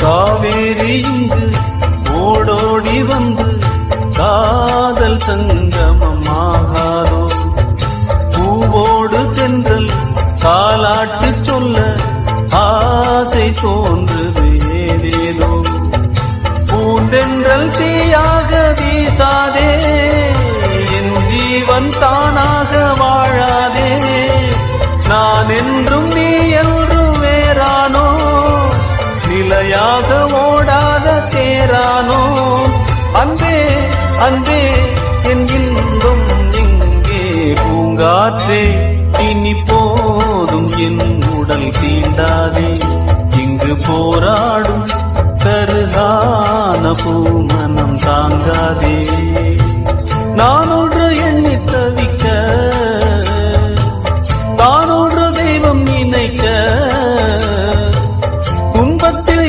காவேரி இங்கு ஓடோடி வந்து காதல் சங்கமம் ஆகாதோ பூவோடு சென்றல் காலாட்டு சொல்ல ஆசை தோன்றுது ஏதேதோ பூந்தென்றல் தீயாக வீசாதே என் ஜீவன் தானாக வாழாதே நான் என்றும் நீ என்றும் வேறானோ நிலையாக ஓடாத சேரானோ அன்பே அன்பே என் இன்பம் எங்கே பூங்காற்றே இனி போதும் என் உடல் தீண்டாதே இங்கு போராடும் கருகான பூமனம் தாங்காதே நான் ஒன்று எண்ணி